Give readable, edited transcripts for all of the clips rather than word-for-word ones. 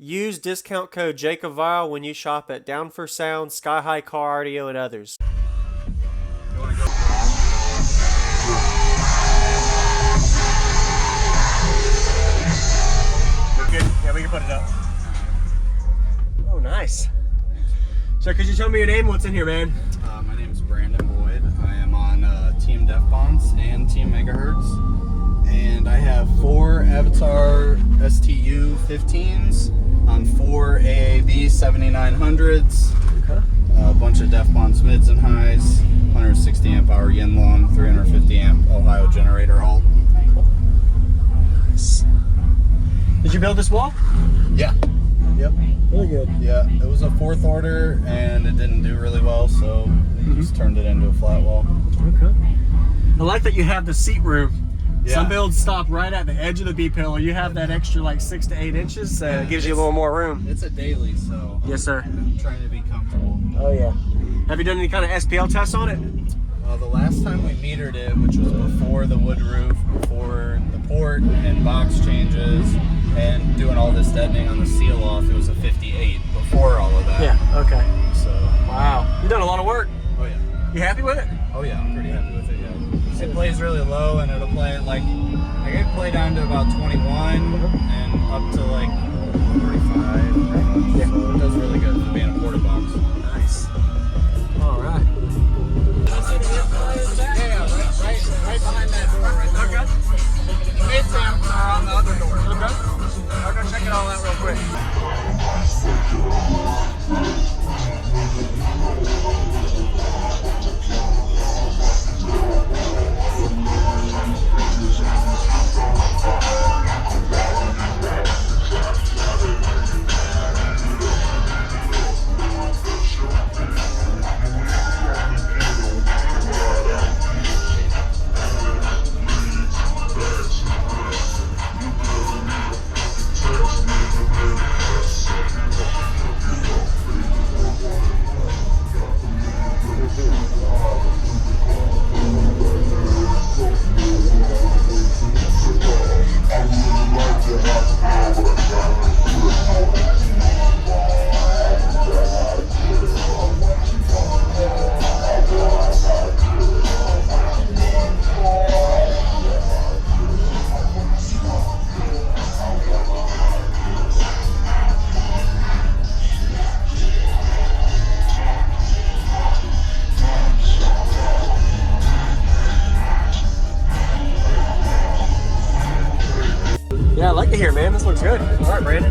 Use discount code JACOBVILE when you shop at Down for Sound, Sky High Car Audio, and others. You wanna go? Good. Yeah, we can put it up. Oh, nice. So, could you tell me your name? What's in here, man? My name is Brandon Boyd. I am on Team Def Bonds and Team Megahertz. And I have 4 Avatar STU 15s on 4 AAV 7900s. Okay. A bunch of Def Bonds mids and highs. 160 amp hour yin long, 350 amp Ohio generator alt. Nice. Did you build this wall? Yeah. Yep. Really good. Yeah, it was a 4th order and it didn't do really well, so we just turned it into a flat wall. Okay. I like that you have the seat room. Yeah. Some builds stop right at the edge of the B-pillar. You have that extra like 6 to 8 inches, so it gives you a little more room. It's a daily, so Yes, sir. I'm trying to be comfortable. Oh yeah. Have you done any kind of SPL tests on it? The last time we metered it, which was before the wood roof, before the port and box changes, and doing all this deadening on the seal off, it was a 58 before all of that. Yeah. Okay. So. Wow. You've done a lot of work. Oh yeah. You happy with it? Oh yeah, I'm pretty happy with it. Yeah. It plays really low, and it'll play like I can play down to about 21 and up to like 45. Yeah. So it does really good for being a porta box. Nice. All right. Yeah, right behind that door right there. Okay. Mids amp are on the other door. Okay. I'll go check it all out real quick. Yeah, I like it here, man. This looks good. All right, Brandon.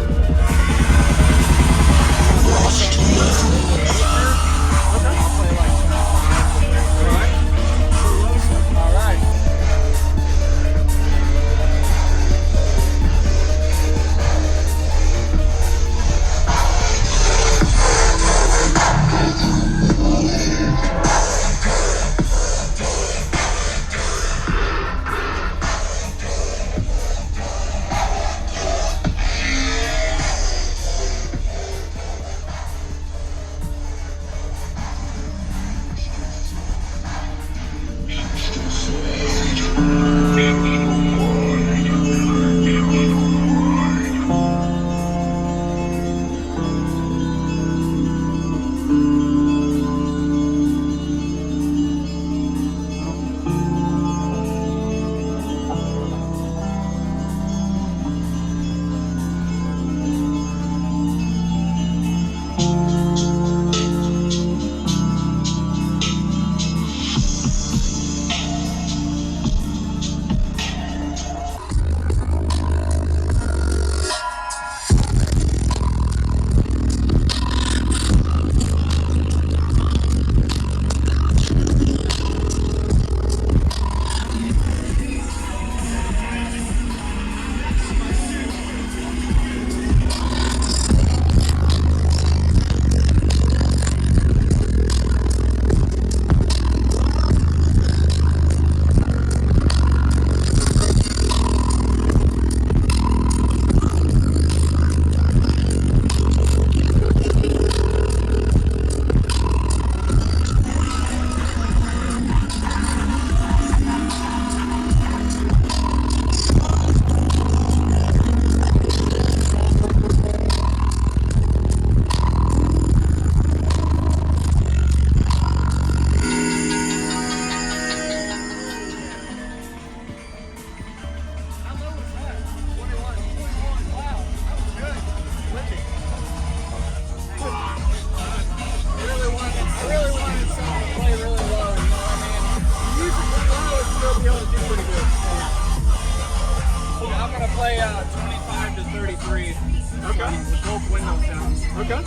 Okay.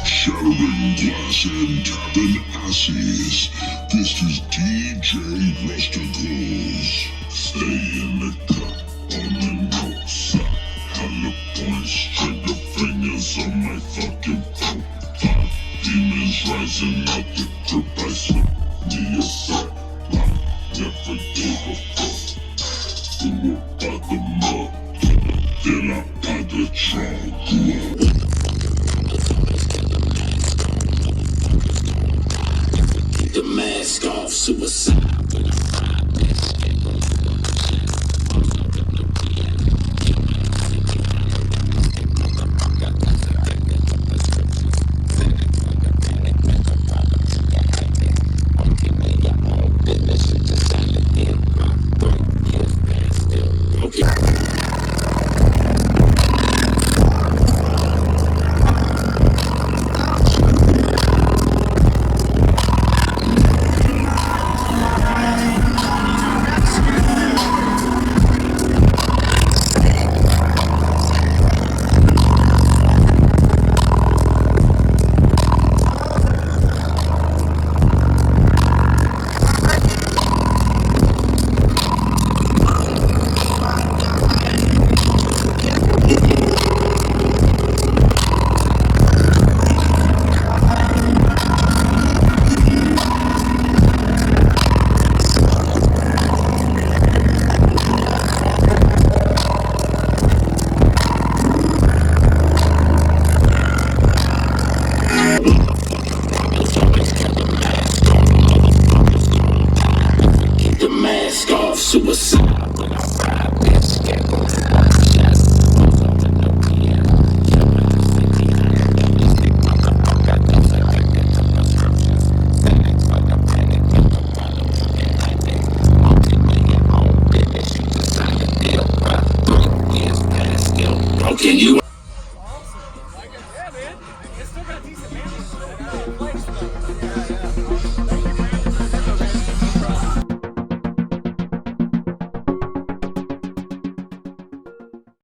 Shattering glass and tapping asses. This is DJ Rusticles. Stay in the cut on the north side. Hella points, trigger fingers on my fucking throat. 5 demons rising out the grip. I slip me aside. Never gave a fuck. Grew up by the mud, then I by the trunk. The mask off, suicide. Awesome. Like it. Yeah, man. It's still got decent handling to it. I replaced the